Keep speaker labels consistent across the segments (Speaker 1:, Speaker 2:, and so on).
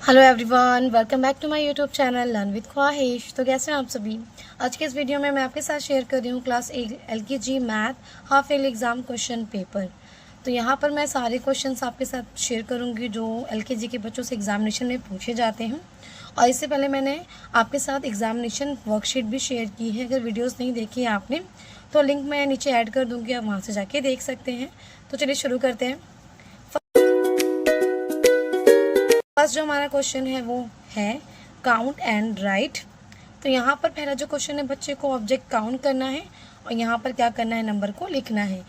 Speaker 1: Hello everyone, welcome back to my YouTube channel learn with Khwahish. तो कैसे हैं आप सभी। आज के इस वीडियो में मैं आपके साथ शेयर कर रही हूँ class LKG math half yearly exam question paper. तो यहाँ पर मैं सारे क्वेश्चंस आपके साथ शेयर करूँगी जो LKG के बच्चों से एग्जामिनेशन में पूछे जाते हैं। और इससे पहले मैंने आपके साथ एग्जामिनेशन वर्कशीट भी शेयर की है। अगर वीडियोज़ नहीं देखी है आपने तो लिंक मैं नीचे ऐड कर दूँगी, आप वहाँ से जाके देख सकते हैं। तो चलिए शुरू करते हैं। फर्स्ट जो हमारा क्वेश्चन है वो है काउंट एंड राइट। तो यहाँ पर पहला जो क्वेश्चन है, बच्चे को ऑब्जेक्ट काउंट करना है और यहाँ पर क्या करना है, नंबर को लिखना है।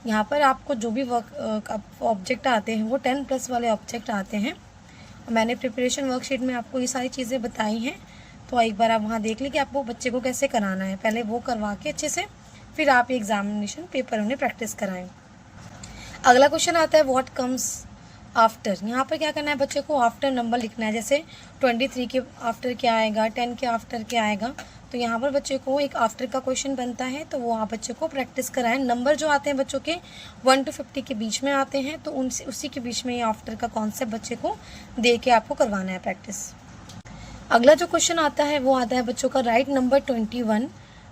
Speaker 1: यहाँ पर आपको जो भी ऑब्जेक्ट आते हैं वो 10+ वाले ऑब्जेक्ट आते हैं। मैंने प्रिपरेशन वर्कशीट में आपको ये सारी चीज़ें बताई हैं, तो एक बार आप वहाँ देख लीजिए कि आपको बच्चे को कैसे कराना है। पहले वो करवा के अच्छे से फिर आप एग्जामिनेशन पेपर उन्हें प्रैक्टिस कराएँ। अगला क्वेश्चन आता है व्हाट कम्स आफ्टर। यहाँ पर क्या करना है, बच्चे को आफ्टर नंबर लिखना है। जैसे 23 के आफ्टर क्या आएगा, 10 के आफ्टर क्या आएगा। तो यहाँ पर बच्चे को एक आफ्टर का क्वेश्चन बनता है, तो वो आप बच्चे को प्रैक्टिस कराएं। नंबर जो आते हैं बच्चों के 1 to 50 के बीच में आते हैं, तो उसी के बीच में ये आफ्टर का कॉन्सेप्ट बच्चे को दे के आपको करवाना है प्रैक्टिस। अगला जो क्वेश्चन आता है वो आता है बच्चों का राइट नंबर 21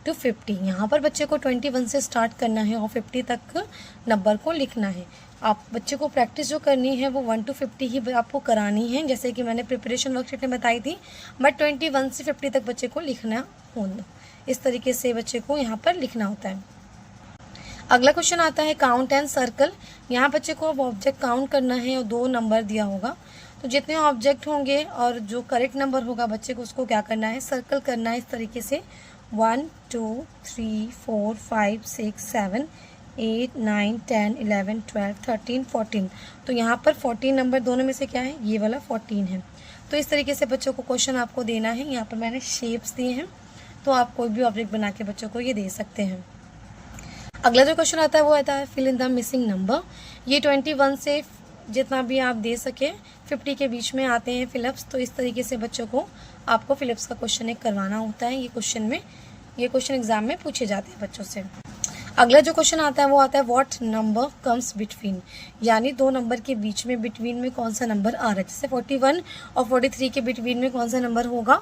Speaker 1: to 50। यहाँ पर बच्चे को 21 से स्टार्ट करना है और 50 तक नंबर को लिखना है। आप बच्चे को प्रैक्टिस जो करनी है वो 1 to 50 ही आपको करानी है, जैसे कि मैंने प्रिपरेशन वर्कशीट में बताई थी। बट 21 से 50 तक बच्चे को लिखना होना, इस तरीके से बच्चे को यहाँ पर लिखना होता है। अगला क्वेश्चन आता है काउंट एंड सर्कल। यहाँ बच्चे को अब ऑब्जेक्ट काउंट करना है और 2 नंबर दिया होगा, तो जितने ऑब्जेक्ट होंगे और जो करेक्ट नंबर होगा बच्चे को उसको क्या करना है, सर्कल करना है इस तरीके से। 1 2 3 4 5 6 7 8 9 10 11 12 13 14। तो यहाँ पर 14 नंबर दोनों में से क्या है, ये वाला 14 है। तो इस तरीके से बच्चों को क्वेश्चन आपको देना है। यहाँ पर मैंने शेप्स दिए हैं, तो आप कोई भी ऑब्जेक्ट बना के बच्चों को ये दे सकते हैं। अगला जो क्वेश्चन आता है वो आता है fill in the missing number. ये 21 से जितना भी आप दे सके 50 के बीच में आते हैं फिलअप्स। तो इस तरीके से बच्चों को आपको फिलअप्स का क्वेश्चन एक करवाना होता है। ये क्वेश्चन एग्जाम में पूछे जाते हैं बच्चों से। अगला जो क्वेश्चन आता है वो आता है व्हाट नंबर कम्स बिटवीन, यानी 2 नंबर के बीच में बिटवीन में कौन सा नंबर आ रहा है। जैसे 41 और 43 के बिटवीन में कौन सा नंबर होगा,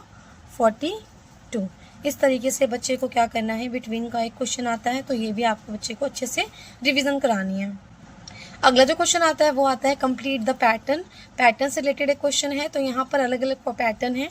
Speaker 1: 42। इस तरीके से बच्चे को क्या करना है, बिटवीन का एक क्वेश्चन आता है, तो ये भी आपको बच्चे को अच्छे से रिविजन करानी है। अगला जो क्वेश्चन आता है वो आता है कंप्लीट द पैटर्न। पैटर्न से रिलेटेड एक क्वेश्चन है, तो यहाँ पर अलग अलग पैटर्न है।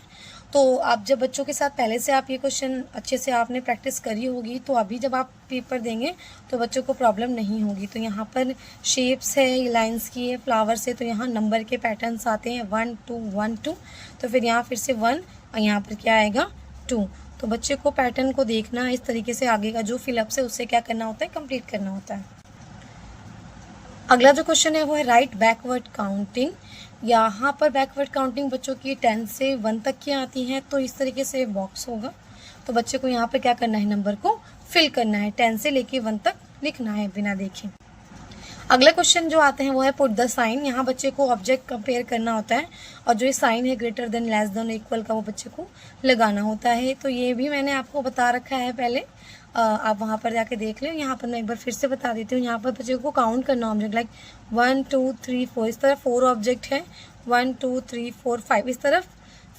Speaker 1: तो आप जब बच्चों के साथ पहले से आप ये क्वेश्चन अच्छे से आपने प्रैक्टिस करी होगी, तो अभी जब आप पेपर देंगे तो बच्चों को प्रॉब्लम नहीं होगी। तो यहाँ पर शेप्स है, ये लाइंस की है, फ्लावर्स है, तो यहाँ नंबर के पैटर्न्स आते हैं 1 2 1 2। तो फिर यहाँ फिर से 1 और यहाँ पर क्या आएगा 2। तो बच्चे को पैटर्न को देखना है, इस तरीके से आगे का जो फिलअप्स है उससे क्या करना होता है, कंप्लीट करना होता है। अगला जो क्वेश्चन है वो है राइट बैकवर्ड काउंटिंग। यहाँ पर बैकवर्ड काउंटिंग बच्चों की 10 से 1 तक की आती हैं, तो इस तरीके से बॉक्स होगा। तो बच्चे को यहाँ पर क्या करना है, नंबर को फिल करना है, 10 से लेके 1 तक लिखना है बिना देखे। अगला क्वेश्चन जो आते हैं वो है पुट द साइन। यहाँ बच्चे को ऑब्जेक्ट कंपेयर करना होता है और जो ये साइन है greater than, less than, equal का वो बच्चे को लगाना होता है। तो ये भी मैंने आपको बता रखा है पहले, आप वहाँ पर जाके देख लें। यहाँ पर मैं एक बार फिर से बता देती हूँ। यहाँ पर बच्चे को काउंट करना ऑब्जेक्ट, लाइक 1 2 3 4, इस तरफ 4 ऑब्जेक्ट है, 1 2 3 4 5, इस तरफ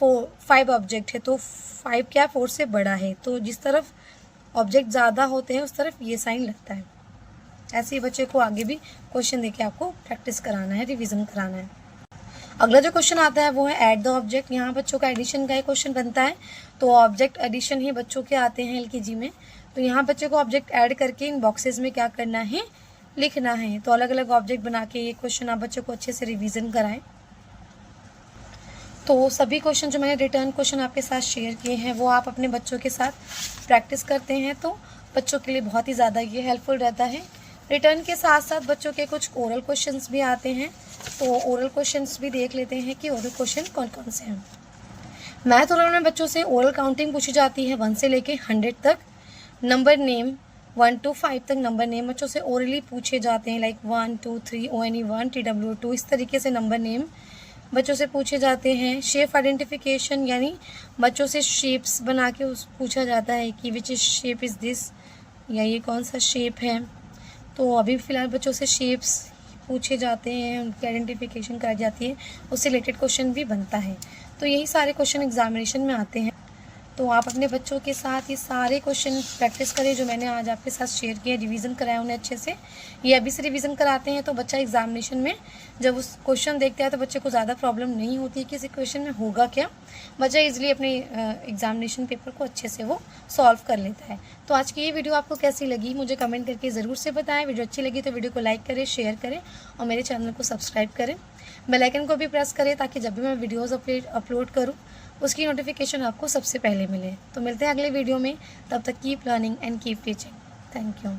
Speaker 1: 5 ऑब्जेक्ट है। तो 5 क्या 4 से बड़ा है, तो जिस तरफ ऑब्जेक्ट ज़्यादा होते हैं उस तरफ ये साइन लगता है। ऐसे ही बच्चे को आगे भी क्वेश्चन देके आपको प्रैक्टिस कराना है, रिविजन कराना है। अगला जो क्वेश्चन आता है वो है ऐड द ऑब्जेक्ट। यहाँ बच्चों का एडिशन का एक क्वेश्चन बनता है, तो ऑब्जेक्ट एडिशन ही बच्चों के आते हैं LKG में। तो यहाँ बच्चे को ऑब्जेक्ट ऐड करके इन बॉक्सेस में क्या करना है, लिखना है। तो अलग अलग ऑब्जेक्ट बना के ये क्वेश्चन आप बच्चों को अच्छे से रिविजन कराएं। तो सभी क्वेश्चन जो मैंने रिटर्न क्वेश्चन आपके साथ शेयर किए हैं वो आप अपने बच्चों के साथ प्रैक्टिस करते हैं, तो बच्चों के लिए बहुत ही ज़्यादा ये हेल्पफुल रहता है। रिटर्न के साथ साथ बच्चों के कुछ ओरल क्वेश्चंस भी आते हैं, तो ओरल क्वेश्चंस भी देख लेते हैं कि ओरल क्वेश्चन कौन कौन से हैं। मैथ ओरल में बच्चों से ओरल काउंटिंग पूछी जाती है 1 से लेके 100 तक। नंबर नेम 1 to 5 तक नंबर नेम बच्चों से ओरली पूछे जाते हैं, लाइक 1 2 3 ONE1 TW2, इस तरीके से नंबर नेम बच्चों से पूछे जाते हैं। शेप आइडेंटिफिकेशन, यानी बच्चों से शेप्स बना के पूछा जाता है कि which is shape is this, या ये कौन सा शेप है। तो अभी फ़िलहाल बच्चों से शेप्स पूछे जाते हैं, उनकी आइडेंटिफिकेशन कराई जाती है, उससे रिलेटेड क्वेश्चन भी बनता है। तो यही सारे क्वेश्चन एग्जामिनेशन में आते हैं। तो आप अपने बच्चों के साथ ये सारे क्वेश्चन प्रैक्टिस करें जो मैंने आज आपके साथ शेयर किया, रिवीजन कराया उन्हें अच्छे से। ये अभी से रिवीजन कराते हैं तो बच्चा एग्जामिनेशन में जब उस क्वेश्चन देखता है तो बच्चे को ज़्यादा प्रॉब्लम नहीं होती है कि इस क्वेश्चन में होगा क्या। बच्चा इजीली अपने एग्जामिनेशन पेपर को अच्छे से वो सॉल्व कर लेता है। तो आज की ये वीडियो आपको कैसी लगी मुझे कमेंट करके ज़रूर से बताएं। वीडियो अच्छी लगी तो वीडियो को लाइक करें, शेयर करें और मेरे चैनल को सब्सक्राइब करें। बेल आइकन को भी प्रेस करें ताकि जब भी मैं वीडियोज़ अपलोड करूँ उसकी नोटिफिकेशन आपको सबसे पहले मिले। तो मिलते हैं अगले वीडियो में, तब तक keep learning and keep teaching. Thank you.